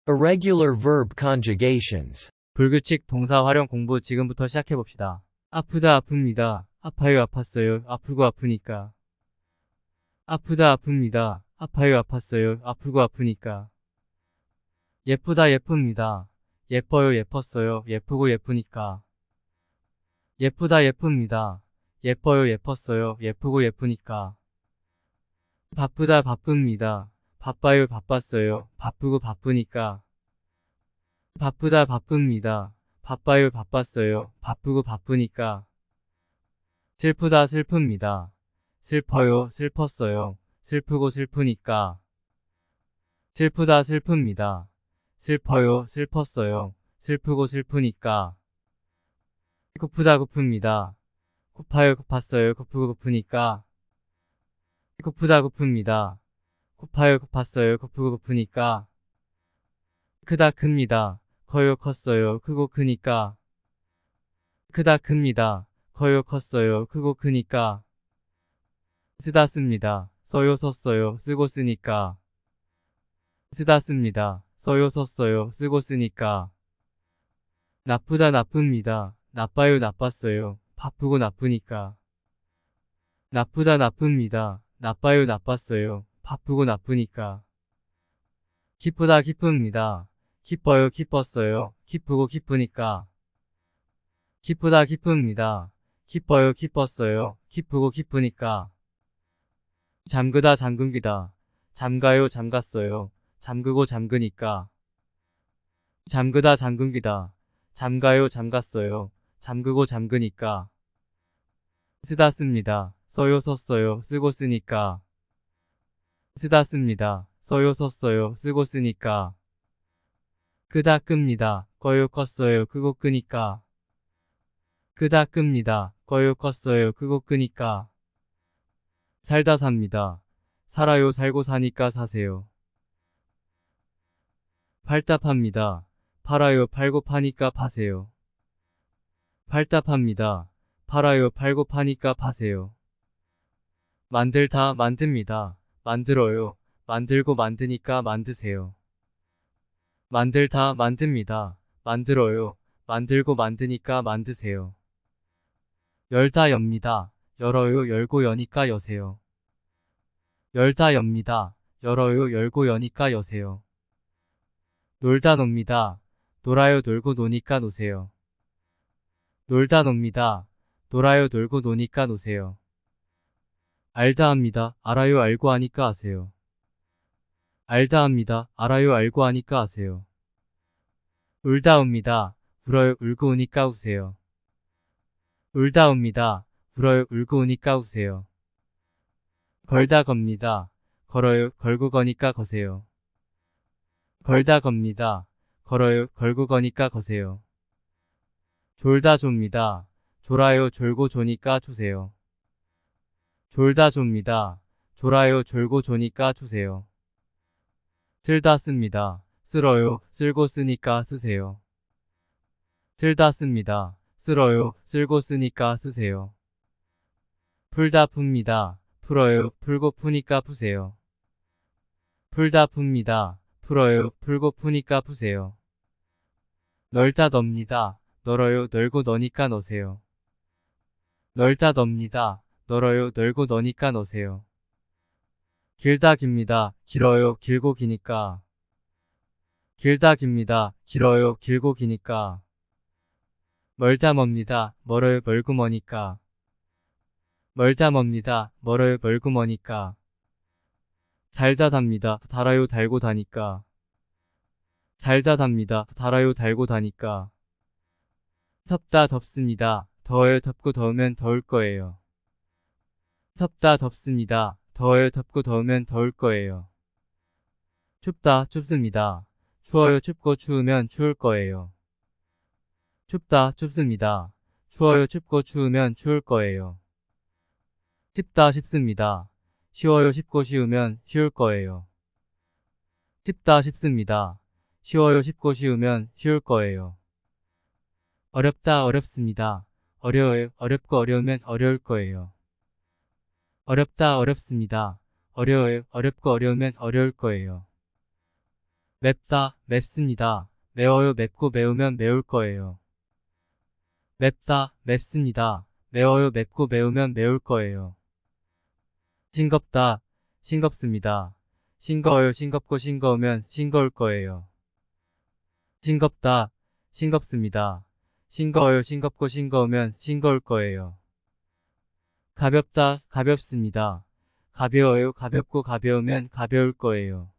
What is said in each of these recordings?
Irregular verb conjugations. 불규칙 동사 활용 공부 지금부터 시작해봅시다. 아프다 아픕니다. 아파요 아팠어요. 아프고 아프니까. 아프다 아픕니다. 아파요 아팠어요. 아프고 아프니까. 예쁘다 예쁩니다. 예뻐요 예뻤어요. 예쁘고 예쁘니까. 예쁘다 예쁩니다. 예뻐요 예뻤어요. 예쁘고 예쁘니까. 바쁘다 바쁩니다. 바빠요 바빴어요. 바쁘고 바쁘니까. 바쁘다 바쁩니다. 바빠요 바빴어요. 바쁘고 바쁘니까. 슬프다 슬픕니다. 슬퍼요 슬펐어요. 슬프고 슬프니까. 슬프다 슬픕니다. 슬퍼요 슬펐어요. 슬프고 슬프니까. 고프다 고픕니다. 고파요 고팠어요. 고프고 고프니까. 고프다 고픕니다. 고파요 고팠어요. 고프고 고프니까. 크다 큽니다. 커요 컸어요. 크고 크니까. 크다 큽니다. 커요 컸어요. 크고 크니까. 쓰다 씁니다. 써요 썼어요. 쓰고 쓰니까. 쓰다 씁니다. 써요 썼어요. 쓰고 쓰니까. 나쁘다 나쁩니다. 나빠요 나빴어요. 바쁘고 나쁘니까. 나쁘다 나쁩니다. 나빠요 나빴어요. 바쁘고 나쁘니까. 기쁘다 기쁩니다. 기뻐요 기뻤어요. 기쁘고 기쁘니까. 기쁘다 기쁩니다. 기뻐요 기뻤어요. 기쁘고 기쁘니까. 잠그다 잠금기다. 잠가요 잠갔어요. 잠그고 잠그니까. 잠그다 잠금기다. 잠가요 잠갔어요. 잠그고 잠그니까. 쓰다 씁니다. 써요 썼어요. 쓰고 쓰니까. 쓰다 씁니다. 써요 썼어요. 쓰고 쓰니까. 끄다 끕니다. 꺼요 껐어요. 끄고 끄니까. 끄다 끕니다. 꺼요 껐어요. 끄고 끄니까. 살다 삽니다. 살아요 살고 사니까 사세요. 팔다 팝니다. 팔아요 팔고 파니까 파세요. 팔다 팝니다. 팔아요 팔고 파니까 파세요. 만들다 만듭니다. 만들어요. 만들고 만드니까 만드세요. 만들다 만듭니다. 만들어요. 만들고 만드니까 만드세요. 열다 엽니다. 열어요 열고 여니까 여세요. 열다 엽니다. 열어요 열고 여니까 여세요. 놀다 놉니다. 놀아요 놀고 노니까 노세요. 놀다 놉니다. 놀아요 놀고 노니까 노세요. 알다 합니다. 알아요 알고 하니까 아세요. 알다 합니다. 알아요 알고 하니까 아세요. 울다 옵니다. 울어요 울고 우니까 우세요. 울다 옵니다. 울어요 울고 우니까 우세요. 걸다 겁니다. 걸어요 걸고 거니까 거세요. 걸다 겁니다. 걸어요 걸고 거니까 거세요. 졸다 좁니다. 졸아요 졸고 조니까 조세요. 졸다 좁니다. 졸아요 졸고 조니까 조세요. 쓸다 씁니다. 쓸어요 쓸고 쓰니까 쓰세요. 쓸다 씁니다. 쓸어요 쓸고 쓰니까 쓰세요. 풀다 풉니다. 풀어요 풀고 푸니까 푸세요. 풀다 풉니다. 풀어요 풀고 푸니까 푸세요. 널다 놉니다. 널어요 널고 너니까 너세요. 널다 놉니다. 널어요 널고 너니까 너세요. 길다 깁니다. 길어요 길고 기니까. 길다 깁니다. 길어요 길고 기니까. 멀다 멉니다. 멀어요 멀고 머니까. 멀다 멉니다. 멀어요 멀고 머니까. 달다 답니다. 달아요 달고 다니까. 달다 답니다. 달아요 달고 다니까. 덥다 덥습니다. 더워요 덥고 더우면 더울 거예요. 덥다 덥습니다. 더워요 덥고 더우면 더울 거예요. 춥다 춥습니다. 추워요 춥고 추우면 추울 거예요. 춥다 춥습니다. 추워요 춥고 추우면 추울 거예요. 춥다 쉽습니다. 쉬워요 쉽고 쉬우면 쉬울 거예요. 쉽다 쉽습니다. 쉬워요 쉽고 쉬우면 쉬울 거예요. 어렵다 어렵습니다. 어려워요 어렵고 어려우면 어려울 거예요. 어렵다 어렵습니다. 어려워요 어렵고 어려우면 어려울 거예요. 맵다, 맵습니다. 매워요, 맵고 매우면 매울 거예요. 맵다, 맵습니다. 매워요, 맵고 매우면 매울 거예요. 싱겁다, 싱겁습니다. 싱거워요, 싱겁고 싱거우면 싱거울 거예요. 싱겁다, 싱겁습니다. 싱거워요, 싱겁고 싱거우면 싱거울 거예요. 가볍다, 가볍습니다. 가벼워요, 가볍고 가벼우면 가벼울 거예요.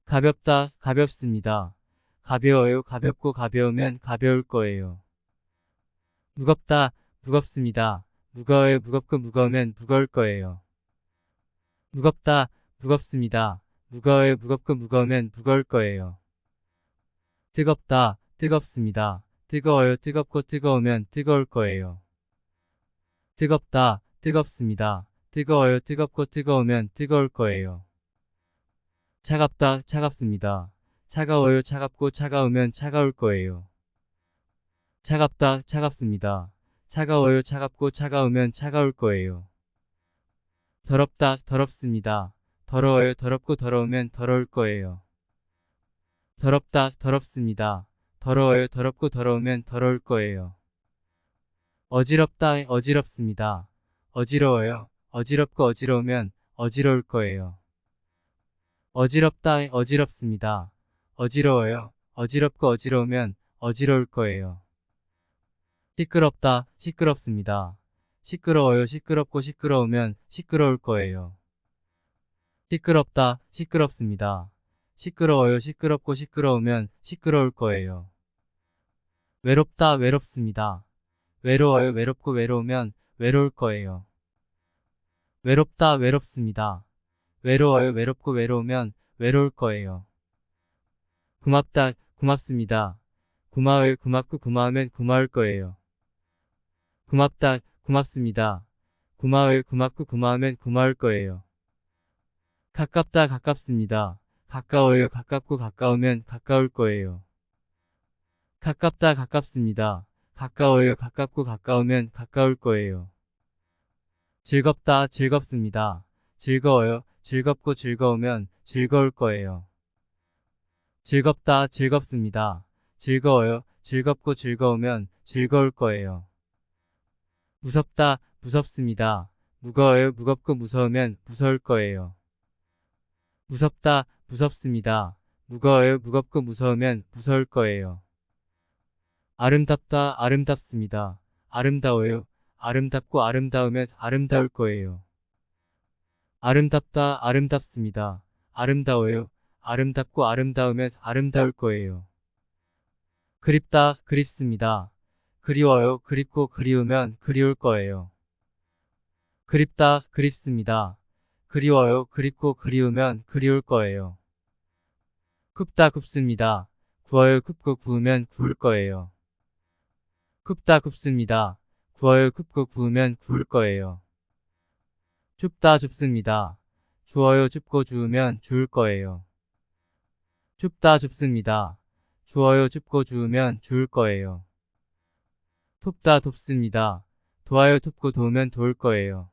가볍다, 가볍습니다. 가벼워요, 가볍고 가벼우면 가벼울 거예요. 무겁다, 무겁습니다. 무거워요, 무겁고 무거우면 무거울 거예요. 무겁다, 무겁습니다. 무거워요, 무겁고 무거우면 무거울 거예요. 뜨겁다, 뜨겁습니다. 뜨거워요, 뜨겁고 뜨거우면 뜨거울 거예요. 뜨겁다, 뜨겁습니다. 뜨거워요, 뜨겁고 뜨거우면 뜨거울 거예요. 차갑다, 차갑습니다. 차가워요, 차갑고 차가우면 차가울 거예요. 차갑다, 차갑습니다. 차가워요, 차갑고 차가우면 차가울 거예요. 더럽다, 더럽습니다. 더러워요, 더럽고 더러우면 더러울 거예요. 더럽다, 더럽습니다. 더러워요, 더럽고 더러우면 더러울 거예요. 어지럽다, 어지럽습니다. 어지러워요, 어지럽고 어지러우면 어지러울 거예요. 어지럽다, 어지럽습니다. 어지러워요, 어지럽고 어지러우면 어지러울 거예요. 시끄럽다, 시끄럽습니다. 시끄러워요, 시끄럽고 시끄러우면 시끄러울 거예요. 시끄럽다, 시끄럽습니다. 시끄러워요, 시끄럽고 시끄러우면 시끄러울 거예요. 외롭다, 외롭습니다. 외로워요, 외롭고 외로우면 외로울 거예요. 외롭다, 외롭습니다. 외로워요, 외롭고 외로우면 외로울 거예요. 고맙다, 고맙습니다. 고마워요, 고맙고 고마우면 고마울 거예요. 고맙다, 고맙습니다. 고마워요, 고맙고 고마우면 고마울 거예요. 가깝다, 가깝습니다. 가까워요, 가깝고 가까우면 가까울 거예요. 가깝다, 가깝습니다. 가까워요, 가깝고 가까우면 가까울 거예요. 즐겁다, 즐겁습니다. 즐거워요, 즐겁고 즐거우면 즐거울 거예요. 즐겁다, 즐겁습니다. 즐거워요, 즐겁고 즐거우면 즐거울 거예요. 무섭다, 무섭습니다. 무거워요, 무겁고 무서우면 무서울 거예요. 무섭다, 무섭습니다. 무거워요, 무겁고 무서우면 무서울 거예요. 아름답다, 아름답습니다. 아름다워요, 아름답고 아름다우면 아름다울 거예요. 아름답다, 아름답습니다. 아름다워요, 아름답고 아름다우면 아름다울 거예요. 그립다, 그립습니다. 그리워요, 그립고 그리우면 그리울 거예요. 그립다, 그립습니다. 그리워요, 그립고 그리우면 그리울 거예요. 굽다, 굽습니다. 구워요, 굽고 구우면 구울 거예요. 굽다, 굽습니다. 구워요, 굽고 구우면 구울 거예요. 춥다, 춥습니다. 주워요, 춥고 주우면 주울 거예요. 춥다, 춥습니다. 주워요, 춥고 주우면 주울 거예요. 톱다, 돕습니다. 도와요, 돕고 도우면 도울 거예요.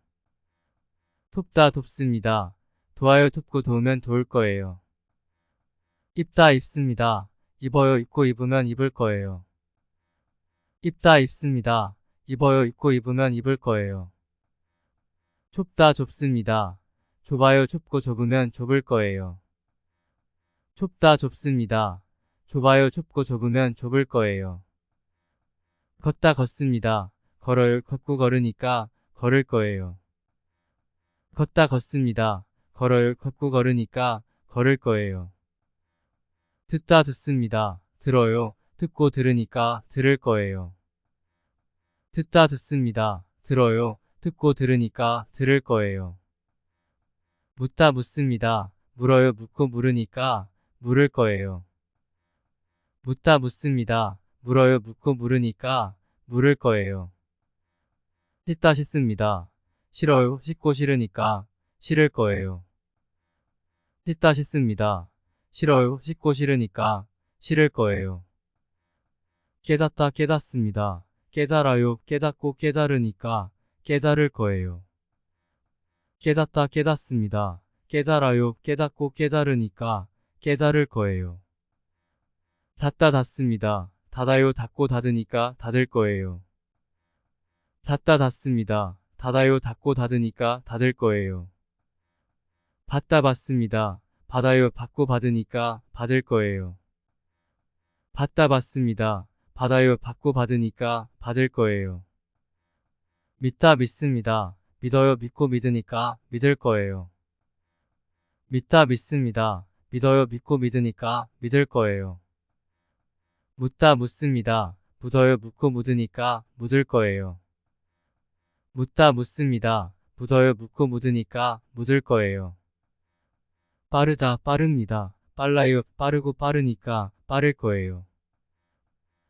톱다, 돕습니다. 도와요, 돕고 도우면 도울 거예요. 입다, 입습니다. 입어요, 입고 입으면 입을 거예요. 입다, 입습니다. 입어요, 입고 입으면 입을 거예요. 좁다, 좁습니다. 좁아요, 좁고 좁으면 좁을 거예요. 좁다, 좁습니다. 좁아요, 좁고 좁으면 좁을 거예요. 걷다, 걷습니다. 걸어요, 걷고 걸으니까 걸을 거예요. 걷다, 걷습니다. 걸어요, 걷고 걸으니까 걸을 거예요. 듣다, 듣습니다. 들어요, 듣고 들으니까 들을 거예요. 듣다, 듣습니다. 들어요, 듣고 들으니까 들을 거예요. 묻다, 묻습니다. 물어요, 묻고 물으니까 물을 거예요. 묻다, 묻습니다. 물어요, 묻고 물으니까 물을 거예요. 씻다, 씻습니다. 싫어요, 씻고 싫으니까 싫을 거예요. 씻다, 씻습니다. 싫어요, 씻고 싫으니까 싫을 거예요. 깨닫다, 깨닫습니다. 깨달아요, 깨닫고 깨달으니까 깨달을 거예요. 깨닫다, 깨닫습니다. 깨달아요, 깨닫고 깨달으니까 깨달을 거예요. 닫다 닫습니다. 닫아요 닫고 닫으니까 닫을 거예요. 닫다 닫습니다. 닫아요 닫고 닫으니까 닫을 거예요. 받다 받습니다. 받아요 받고 받으니까 받을 거예요. 받다 받습니다. 받아요 받고 받으니까 받을 거예요. 믿다 믿습니다. 믿어요 믿고 믿으니까 믿을 거예요. 믿다 믿습니다. 믿어요 믿고 믿으니까 믿을 거예요. 묻다 묻습니다. 묻어요 묻고 묻으니까 묻을 거예요. 묻다 묻습니다. 묻어요 묻고 묻으니까 묻을 거예요. 빠르다 빠릅니다. 빨라요 빠르고 빠르니까 빠를 거예요.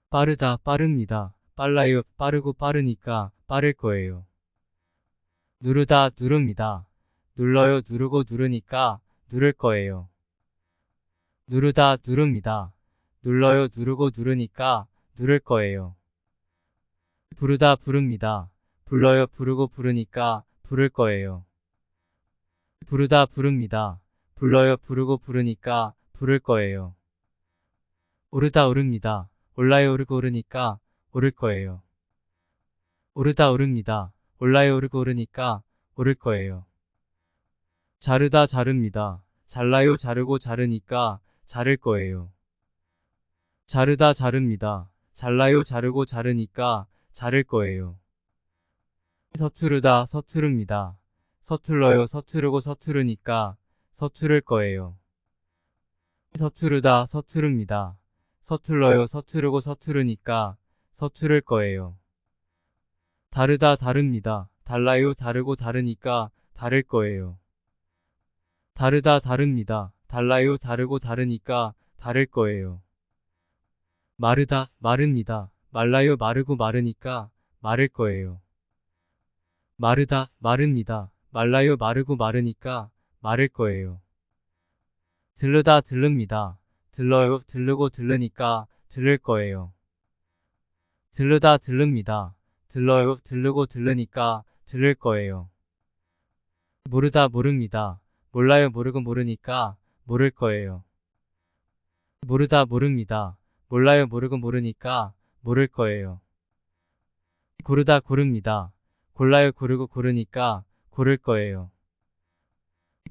빠르다 빠릅니다. 빨라요 빠르고 빠르니까 빠를 거예요. 누르다 누릅니다. 눌러요 누르고 누르니까 누를 거예요. 누르다 누릅니다. 눌러요 누르고 누르니까 누를 거예요. 부르다 부릅니다. 불러요 부르고 부르니까 부를 거예요. 부르다 부릅니다. 불러요 부르고 부르니까 부를 거예요. 오르다 오릅니다. 올라요 오르고 오르니까 오를 거예요. 오르다 오릅니다. 올라요 오르고 오르니까 오를 거예요. 자르다 자릅니다. 잘라요 자르고 자르니까 자를 거예요. 자르다 자릅니다. 잘라요 자르고 자르니까 자를 거예요. 서투르다 서투릅니다. 서툴러요 서투르고 서투르니까 서투를 거예요. 서투르다 서투릅니다. 서툴러요 서투르고 서투르니까 서투를 거예요. 다르다 다릅니다. 달라요 다르고 다르니까 다를 거예요. 다르다 다릅니다. 달라요 다르고 다르니까 다를 거예요. 마르다 마릅니다. 말라요 마르고 마르니까 마를 거예요. 마르다 마릅니다. 말라요 마르고 마르니까 마를 거예요. 들르다 들릅니다. 들러요 들르고 들르니까 들을 거예요. 들르다 들릅니다. 들러요 들르고 들르니까 들을 거예요. 모르다 모릅니다. 몰라요 모르고 모르니까 모를 거예요. 모르다 모릅니다. 몰라요 모르고 모르니까 모를 거예요. 고르다 고릅니다. 골라요 고르고 고르니까 고를 거예요.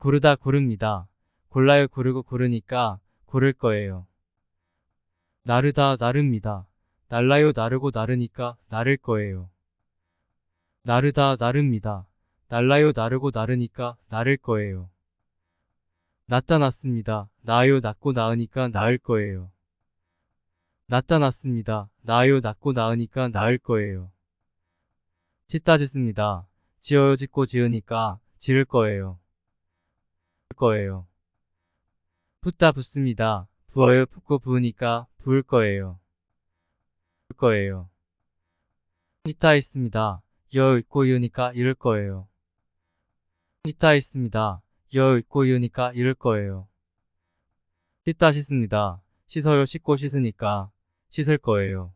고르다 고릅니다. 골라요 고르고 고르니까 고를 거예요. 나르다 나릅니다. 날라요 나르고 나르니까 나를 거예요. 나르다 나릅니다. 날라요 나르고 나르니까 나를 거예요. 낳다 낳습니다. 낳아요 낳고 낳으니까 낳을 거예요. 낳다 낳습니다. 낳아요 낳고 낳으니까 낳을 거예요. 짓다 짓습니다. 지어요 짓고 지으니까 지을 거예요. 거예요. 붓다 붓습니다. 부어요 붓고 부으니까 부을 거예요. 거예요. 있다 있습니다. 여 있고 이으니까 이을 거예요. 있다 있습니다. 여 있고 이으니까 이을 거예요. 씻다 씻습니다. 씻어요 씻고 씻으니까 씻을 거예요.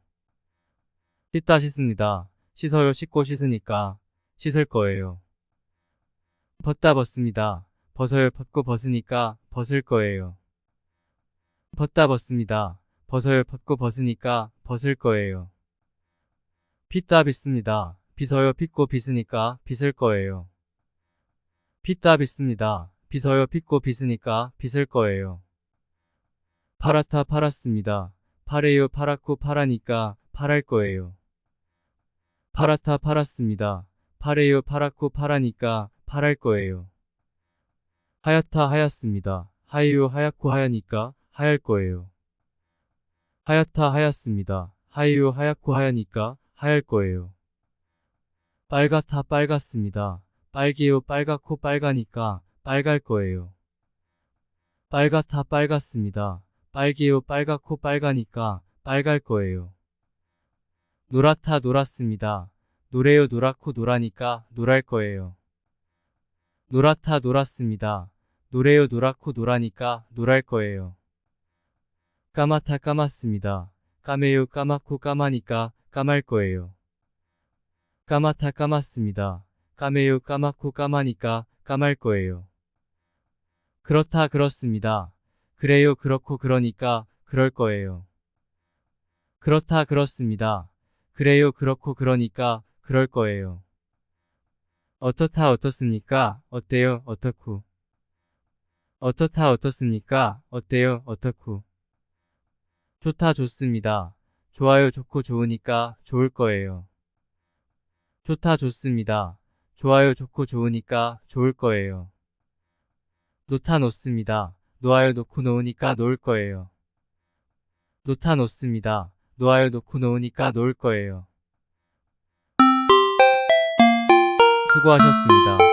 씻다 씻습니다. 씻어요 씻고 씻으니까 씻을 거예요. 벗다 벗습니다. 벗어요 벗고 벗으니까 벗을 거예요. 벗다 벗습니다. 벗어요 벗고 벗으니까 벗을 거예요. 빗다 빗습니다. 빗어요 빗고 빗으니까 빗을 거예요. 빗다 빗습니다. 빗어요 빗고 빗으니까 빗을 거예요. 팔았다 팔았습니다. 팔아요 팔았고 팔하니까 팔할 거예요. 팔았다 팔았습니다. 팔아요 팔았고 팔하니까 팔할 거예요. 하얗다 하얗습니다. 하예요 하얗고 하야니까 하얄 거예요. 하얗다 하얗습니다. 하예요 하얗고 하야니까 하얄 거예요. 빨갛다 빨갛습니다. 빨개요 빨갛고 빨가니까 빨갈 거예요. 빨갛다 빨갛습니다. 빨개요 빨갛고 빨가니까 빨갈 거예요. 노랗다 노랗습니다. 노래요 노랗고 노라니까 노랄 거예요. 노랗다 노랗습니다. 노래요 노랗고 노라니까 노랄 거예요. 까맣다 까맣습니다. 까매요 까맣고 까마니까 까말 거예요. 까맣다 까맣습니다. 까매요 까맣고 까마니까 까말 거예요. 그렇다 그렇습니다. 그래요, 그렇고 그러니까 그럴 거예요. 그렇다, 그렇습니다. 그래요, 그렇고 그러니까 그럴 거예요. 어떻다, 어떻습니까? 어때요, 어떻고. 어떻다, 어떻습니까? 어때요, 어떻고. 좋다, 좋습니다. 좋아요, 좋고 좋으니까 좋을 거예요. 좋다, 좋습니다. 좋아요, 좋고 좋으니까 좋을 거예요. 놓다, 놓습니다. 놓아요, 놓고 놓으니까 놓을 거예요. 놓다, 놓습니다. 놓아요, 놓고 놓으니까 놓을 거예요. 수고하셨습니다.